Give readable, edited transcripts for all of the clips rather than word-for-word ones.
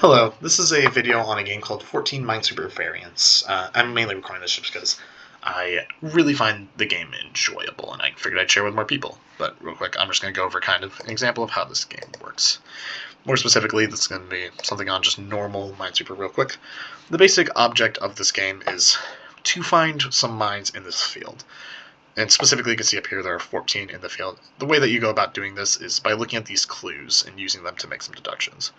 Hello, this is a video on a game called 14 Minesweeper Variants. I'm mainly recording this just because I really find the game enjoyable, and I figured I'd share with more people. But real quick, I'm just going to go over kind of an example of how this game works. More specifically, this is going to be something on just normal Minesweeper real quick. The basic object of this game is to find some mines in this field. And specifically, you can see up here there are 14 in the field. The way that you go about doing this is by looking at these clues and using them to make some deductions.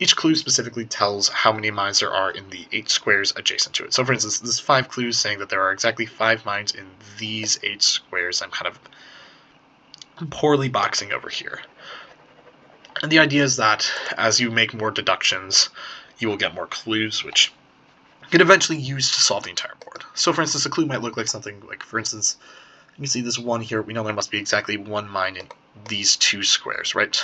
Each clue specifically tells how many mines there are in the 8 squares adjacent to it. So for instance, this is 5 clues saying that there are exactly 5 mines in these 8 squares. I'm kind of poorly boxing over here. And the idea is that as you make more deductions, you will get more clues, which you can eventually use to solve the entire board. So for instance, a clue might look like something like, for instance, you can see this one here. We know there must be exactly 1 mine in these 2 squares, right?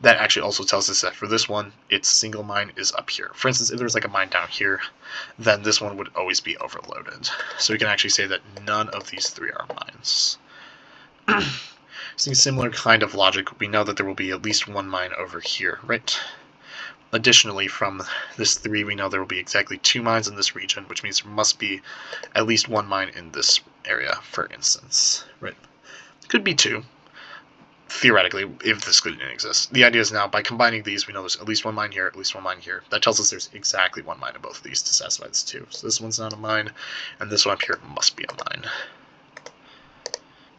That actually also tells us that for this one, its single mine is up here. For instance, if there's like a mine down here, then this one would always be overloaded. So we can actually say that none of these 3 are mines. Using similar kind of logic, we know that there will be at least 1 mine over here, right? Additionally, from this 3, we know there will be exactly 2 mines in this region, which means there must be at least 1 mine in this area, for instance, right? Could be 2. Theoretically, if this clue didn't exist. The idea is now, by combining these, we know there's at least 1 mine here, at least 1 mine here. That tells us there's exactly 1 mine in both of these to satisfy this 2. So this one's not a mine, and this one up here must be a mine.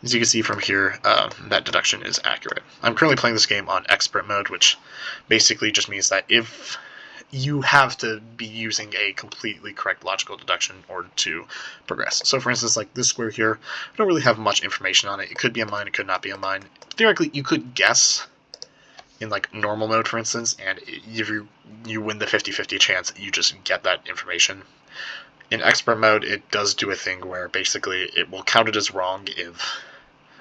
As you can see from here, that deduction is accurate. I'm currently playing this game on expert mode, which basically just means that if you have to be using a completely correct logical deduction in order to progress. So for instance, like this square here, I don't really have much information on it. It could be a mine, it could not be a mine. Theoretically, you could guess in like normal mode, for instance, and if you win the 50-50 chance, you just get that information. In expert mode, it does do a thing where basically it will count it as wrong if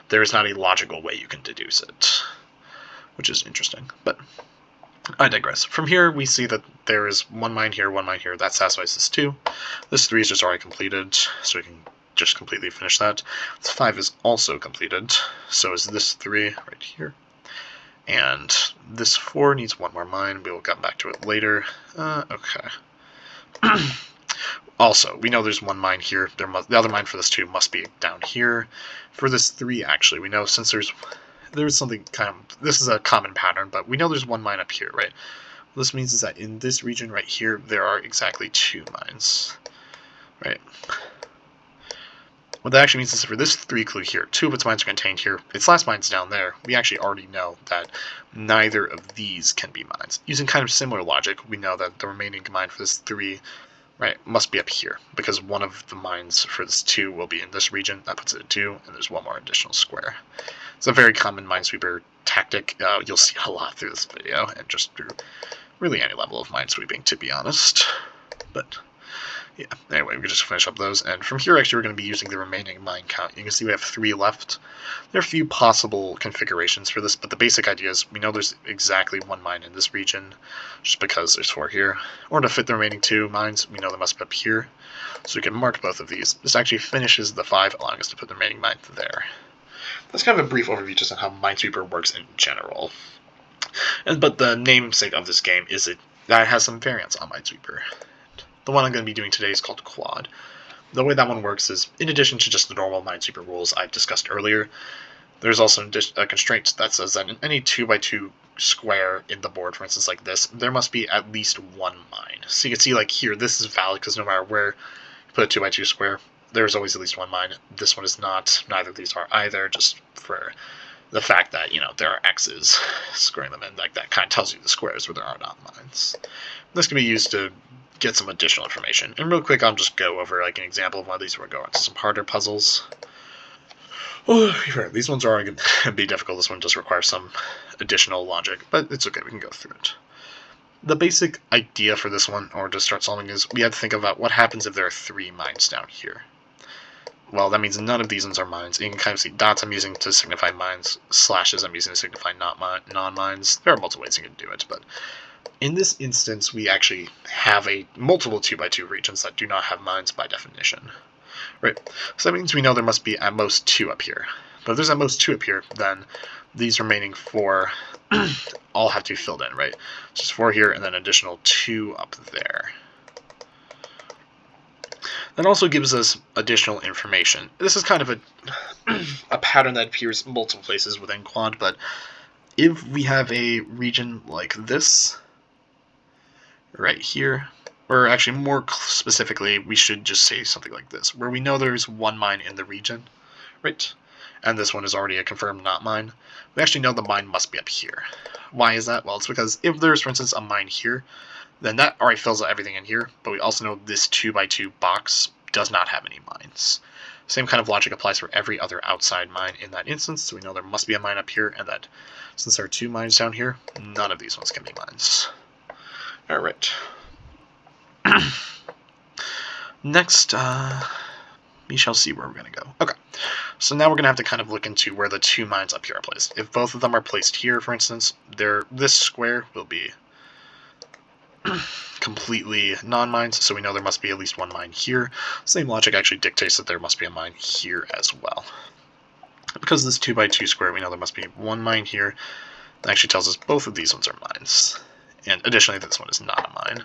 there is not a logical way you can deduce it, which is interesting, but I digress. From here, we see that there is 1 mine here, 1 mine here. That satisfies this 2. This 3 is just already completed, so we can just completely finish that. This 5 is also completed, so is this 3 right here. And this 4 needs 1 more mine. We will come back to it later. Okay. Also, we know there's 1 mine here. The other mine for this 2 must be down here. For this 3, actually, we know since there's something kind of, this is a common pattern, but we know there's 1 mine up here, right? What this means is that in this region right here, there are exactly 2 mines, right? What that actually means is for this 3 clue here, 2 of its mines are contained here. Its last mine's down there. We actually already know that neither of these can be mines. Using kind of similar logic, we know that the remaining mine for this 3, right, must be up here, because one of the mines for this 2 will be in this region. That puts it at 2, and there's 1 more additional square. It's a very common Minesweeper tactic. You'll see a lot through this video, and just through really any level of minesweeping, to be honest. But yeah, anyway, we can just finish up those, and from here actually we're going to be using the remaining mine count. You can see we have 3 left. There are a few possible configurations for this, but the basic idea is we know there's exactly 1 mine in this region, just because there's 4 here. Or to fit the remaining 2 mines, we know they must be up here, so we can mark both of these. This actually finishes the 5, allowing us to put the remaining mine there. That's kind of a brief overview just on how Minesweeper works in general. But the namesake of this game is that it has some variants on Minesweeper. The one I'm going to be doing today is called Quad. The way that one works is, in addition to just the normal Minesweeper rules I've discussed earlier, there's also a constraint that says that in any 2x2 square in the board, for instance like this, there must be at least 1 mine. So you can see like here, this is valid because no matter where you put a 2x2 square, there's always at least 1 mine. This one is not. Neither of these are either, just for the fact that, you know, there are X's squaring them in. Like, that kind of tells you the squares where there are not mines. This can be used to get some additional information. And real quick, I'll just go over like an example of one of these where we go into some harder puzzles. Oh, these ones are going to be difficult. This one does require some additional logic, but it's okay. We can go through it. The basic idea for this one, or to start solving, is we have to think about what happens if there are 3 mines down here. Well, that means none of these ones are mines. You can kind of see dots I'm using to signify mines, slashes I'm using to signify non-mines. There are multiple ways you can do it, but in this instance, we actually have multiple 2x2 regions that do not have mines by definition. Right, so that means we know there must be at most 2 up here. But if there's at most 2 up here, then these remaining 4 all have to be filled in, right? So just 4 here, and then additional 2 up there. That also gives us additional information. This is kind of a pattern that appears multiple places within Quad, but if we have a region like this, right here, or actually more specifically, we should just say something like this, where we know there's 1 mine in the region, right? And this one is already a confirmed not mine. We actually know the mine must be up here. Why is that? Well, it's because if there's, for instance, a mine here, then that already fills out everything in here, but we also know this 2x2 box does not have any mines. Same kind of logic applies for every other outside mine in that instance, so we know there must be a mine up here, and that since there are 2 mines down here, none of these ones can be mines. Alright. Next, we shall see where we're going to go. Okay, so now we're going to have to kind of look into where the 2 mines up here are placed. If both of them are placed here, for instance, this square will be completely non-mines, so we know there must be at least 1 mine here. Same logic actually dictates that there must be a mine here as well. Because this 2x2 square, we know there must be 1 mine here. That actually tells us both of these ones are mines. And additionally, this one is not a mine.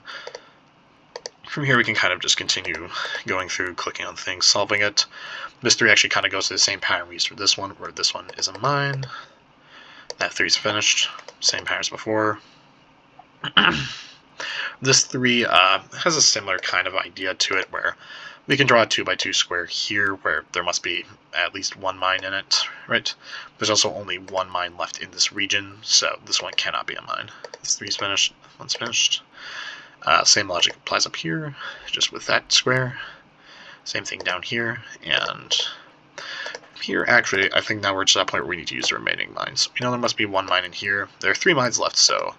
From here, we can kind of just continue going through, clicking on things, solving it. This 3 actually kind of goes to the same pattern we used for this one, where this one is a mine. That 3 is finished. Same pattern as before. This 3 has a similar kind of idea to it, where we can draw a 2x2 square here, where there must be at least 1 mine in it, right? There's also only 1 mine left in this region, so this one cannot be a mine. This 3 is finished, 1's finished. Same logic applies up here, just with that square. Same thing down here, and here, actually, I think now we're to that point where we need to use the remaining mines. We know there must be 1 mine in here. There are 3 mines left, so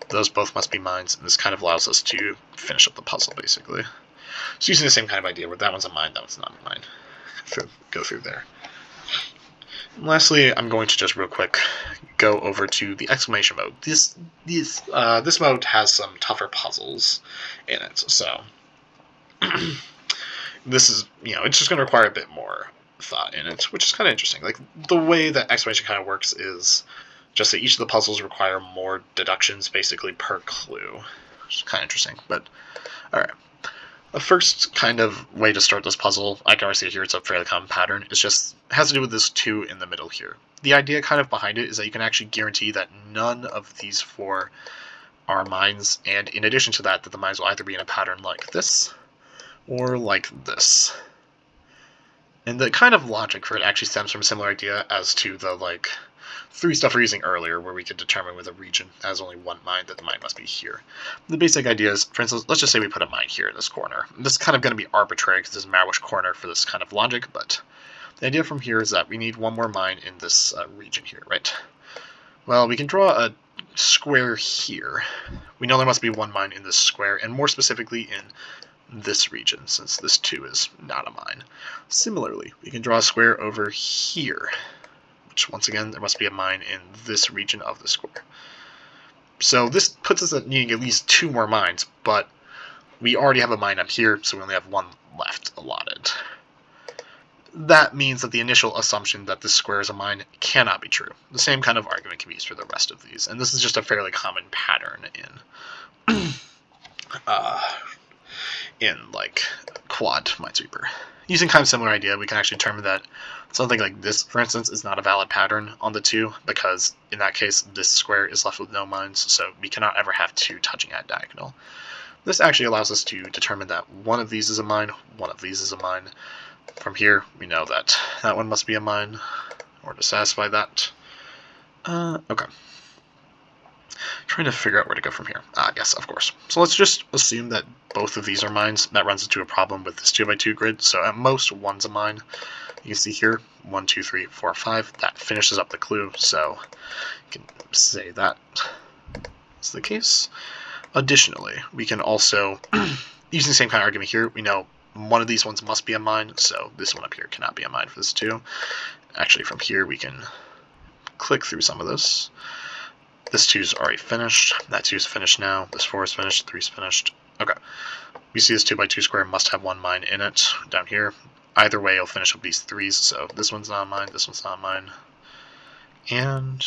those both must be mines, and this kind of allows us to finish up the puzzle, basically. So using the same kind of idea, where that one's a mine, that one's not a mine. Go through there. And lastly, I'm going to just real quick go over to the exclamation mode. This mode has some tougher puzzles in it, so this is, it's just going to require a bit more thought in it, which is kind of interesting. Like, the way that exclamation kind of works is just that each of the puzzles require more deductions, basically, per clue, which is kind of interesting, but alright. The first kind of way to start this puzzle, I can already see here it's a fairly common pattern, it has to do with this 2 in the middle here. The idea kind of behind it is that you can actually guarantee that none of these 4 are mines, and in addition to that, the mines will either be in a pattern like this, or like this. And the kind of logic for it actually stems from a similar idea as to the, 3 stuff we're using earlier, where we could determine with a region has only 1 mine, that the mine must be here. The basic idea is, for instance, let's just say we put a mine here in this corner. This is kind of going to be arbitrary because it doesn't matter which corner for this kind of logic, but the idea from here is that we need 1 more mine in this region here, right? Well, we can draw a square here. We know there must be 1 mine in this square, and more specifically in this region, since this 2 is not a mine. Similarly, we can draw a square over here, which once again, there must be a mine in this region of the square. So this puts us at needing at least 2 more mines, but we already have a mine up here, so we only have 1 left allotted. That means that the initial assumption that this square is a mine cannot be true. The same kind of argument can be used for the rest of these, and this is just a fairly common pattern in Quad Minesweeper. Using kind of similar idea, we can actually determine that something like this, for instance, is not a valid pattern on the 2, because in that case, this square is left with no mines, so we cannot ever have 2 touching at diagonal. This actually allows us to determine that one of these is a mine, one of these is a mine. From here, we know that that one must be a mine, or to satisfy that. Okay. Trying to figure out where to go from here. Yes, of course. So let's just assume that both of these are mines. That runs into a problem with this 2x2 grid, so at most, 1's a mine. You can see here, 1, 2, 3, 4, 5. That finishes up the clue, so you can say that is the case. Additionally, we can also, using the same kind of argument here, we know one of these ones must be a mine, so this one up here cannot be a mine for this 2. Actually, from here, we can click through some of this. This 2 is already finished. That 2 is finished now. This 4 is finished. 3 is finished. Okay. We see this 2x2 square must have 1 mine in it down here. either way, it'll finish up these 3s. So this one's not mine, this one's not mine. And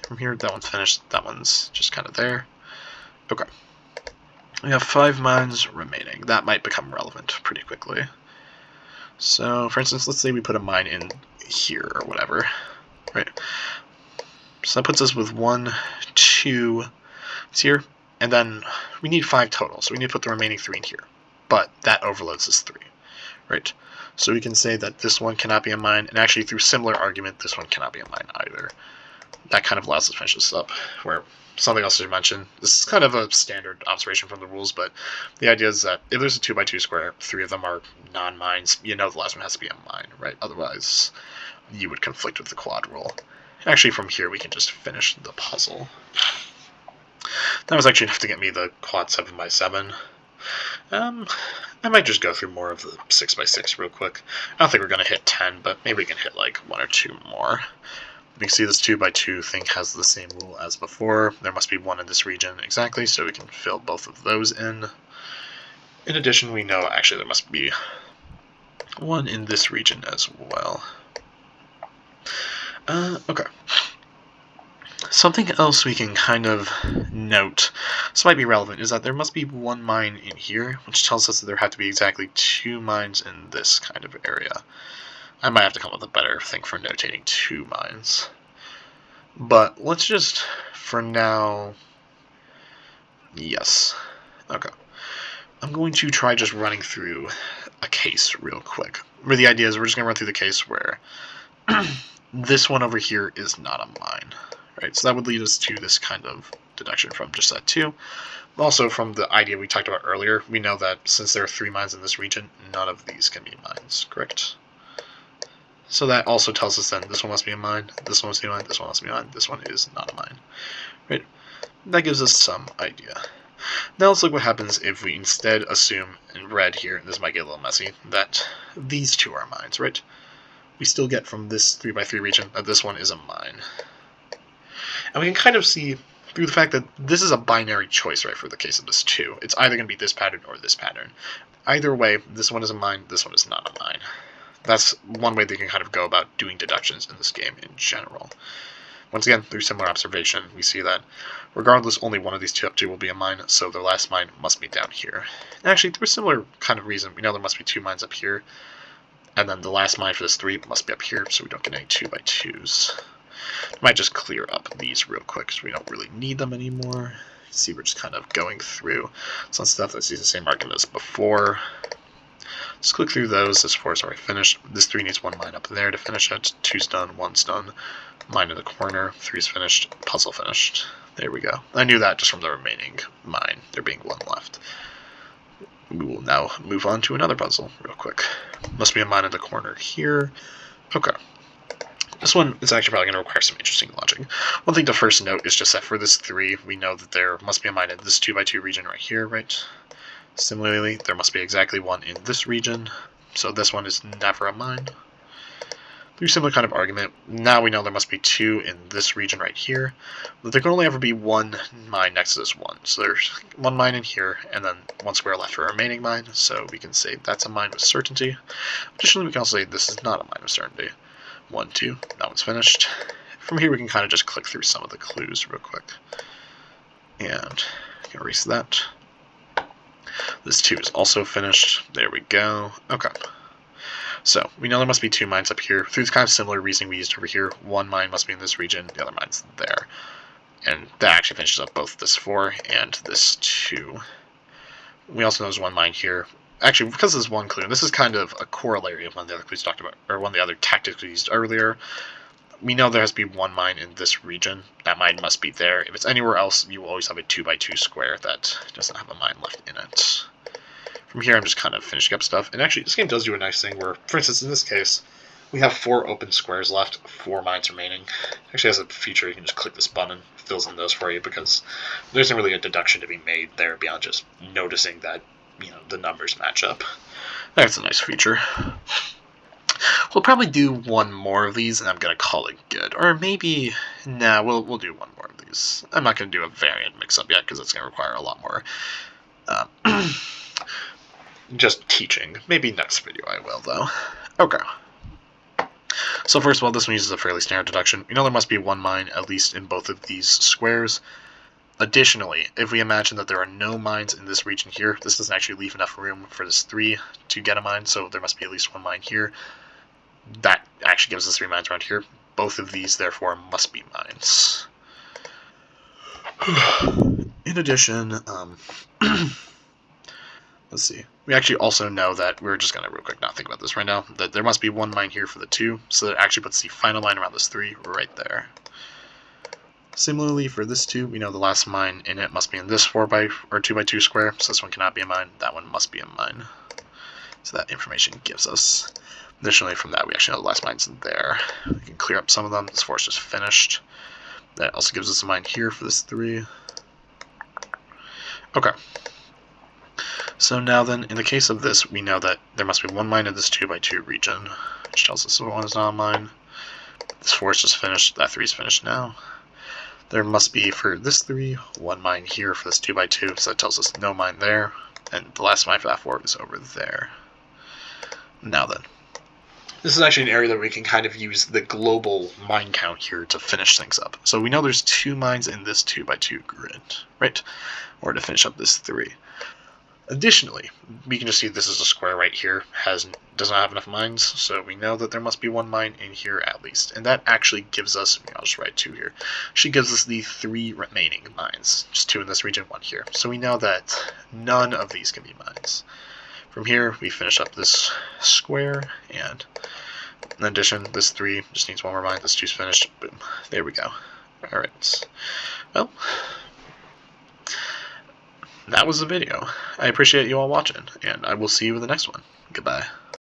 from here, that one's finished, that one's just kind of there. Okay. We have 5 mines remaining. That might become relevant pretty quickly. So, for instance, let's say we put a mine in here or whatever. Right. So that puts us with 1, 2, it's here, and then we need 5 total, so we need to put the remaining 3 in here. But that overloads this 3, right? So we can say that this one cannot be a mine, and actually through similar argument, this one cannot be a mine either. That kind of allows us to finish this up, where something else to mention, this is kind of a standard observation from the rules, but the idea is that if there's a 2x2 square, 3 of them are non-mines, you know the last one has to be a mine, right? Otherwise, you would conflict with the quad rule. Actually, from here, we can just finish the puzzle. That was actually enough to get me the quad 7x7. I might just go through more of the 6x6 real quick. I don't think we're going to hit 10, but maybe we can hit like 1 or 2 more. We can see this 2x2 thing has the same rule as before. There must be 1 in this region exactly, so we can fill both of those in. In addition, we know actually there must be 1 in this region as well. Okay. Something else we can kind of note, this might be relevant, is that there must be 1 mine in here, which tells us that there have to be exactly 2 mines in this kind of area. I might have to come up with a better thing for notating 2 mines. But let's just, for now, yes. Okay. I'm going to try just running through a case real quick. Where the idea is we're just going to run through the case where this one over here is not a mine. Right, so that would lead us to this kind of deduction from just that 2. Also, from the idea we talked about earlier, we know that since there are 3 mines in this region, none of these can be mines, correct? So that also tells us then this one must be a mine, this one must be a mine, this one must be a mine, this one is not a mine. Right? That gives us some idea. Now let's look what happens if we instead assume in red here, and this might get a little messy, that these 2 are mines, right? We still get from this 3x3 region that this one is a mine. And we can kind of see through the fact that this is a binary choice, right, for the case of this 2. It's either going to be this pattern or this pattern. Either way, this one is a mine, this one is not a mine. That's one way they can kind of go about doing deductions in this game in general. Once again, through similar observation, we see that regardless, only one of these 2 will be a mine, so their last mine must be down here. And actually, through a similar kind of reason, we know there must be 2 mines up here, and then the last mine for this 3 must be up here, so we don't get any 2x2s. Might just clear up these real quick because we don't really need them anymore. See, we're just kind of going through some stuff that sees the same argument as before. Just click through those. This 4 is already finished. This 3 needs 1 mine up there to finish it. 2's done, 1's done. Mine in the corner. 3's finished. Puzzle finished. There we go. I knew that just from the remaining mine. There being 1 left. We will now move on to another puzzle real quick. Must be a mine in the corner here. Okay. This one is actually probably going to require some interesting logic. One thing to first note is just that for this 3, we know that there must be a mine in this 2x2 region right here, right? Similarly, there must be exactly 1 in this region, so this one is never a mine. Through similar kind of argument, now we know there must be 2 in this region right here, but there can only ever be 1 mine next to this 1. So there's 1 mine in here, and then 1 square left for a remaining mine, so we can say that's a mine with certainty. Additionally, we can also say this is not a mine with certainty. 1, 2, that one's finished. From here we can kind of just click through some of the clues real quick. And erase that. This 2 is also finished. There we go. Okay. So, we know there must be 2 mines up here. Through the kind of similar reasoning we used over here, 1 mine must be in this region, the other mine's there. And that actually finishes up both this 4 and this 2. We also know there's 1 mine here. Actually, because this is 1 clue, and this is kind of a corollary of one of the other clues talked about, or one of the other tactics we used earlier. We know there has to be 1 mine in this region. That mine must be there. If it's anywhere else, you will always have a 2x2 square that doesn't have a mine left in it. From here, I'm just kind of finishing up stuff. And actually, this game does do a nice thing where, for instance, in this case, we have 4 open squares left, 4 mines remaining. Actually, has a feature you can just click this button, it fills in those for you, because there isn't really a deduction to be made there beyond just noticing that, you know, the numbers match up. That's a nice feature. We'll probably do 1 more of these, and I'm going to call it good. Or maybe, nah, we'll do 1 more of these. I'm not going to do a variant mix-up yet, because it's going to require a lot more just teaching. Maybe next video I will, though. Okay. So first of all, this one uses a fairly standard deduction. We know there must be one mine, at least in both of these squares. Additionally, if we imagine that there are no mines in this region here, this doesn't actually leave enough room for this 3 to get a mine, so there must be at least one mine here. That actually gives us 3 mines around here. Both of these, therefore, must be mines. In addition, let's see. We actually also know that, we're just going to real quick not think about this right now, that there must be one mine here for the 2, so that actually puts the final mine around this 3 right there. Similarly, for this 2, we know the last mine in it must be in this 2x2 square, so this one cannot be a mine, that one must be a mine. So that information gives us. Additionally, from that, we actually know the last mine's in there. We can clear up some of them. This 4 is just finished. That also gives us a mine here for this 3. Okay. So now then, in the case of this, we know that there must be one mine in this 2x2 region, which tells us this one is not a mine. This 4 is just finished. That 3 is finished now. There must be, for this 3, one mine here for this 2x2, so that tells us no mine there. And the last mine for that 4 is over there. Now then. This is actually an area that we can kind of use the global mine count here to finish things up. So we know there's 2 mines in this 2x2 grid, right? Or to finish up this 3. Additionally, we can just see this is a square right here, does not have enough mines, so we know that there must be one mine in here at least. And that actually gives us, I'll just write 2 here, she gives us the 3 remaining mines, just 2 in this region, 1 here. So we know that none of these can be mines. From here, we finish up this square, and in addition, this 3 just needs one more mine, this 2's finished, boom, there we go. Alright, well, that was the video. I appreciate you all watching, and I will see you in the next one. Goodbye.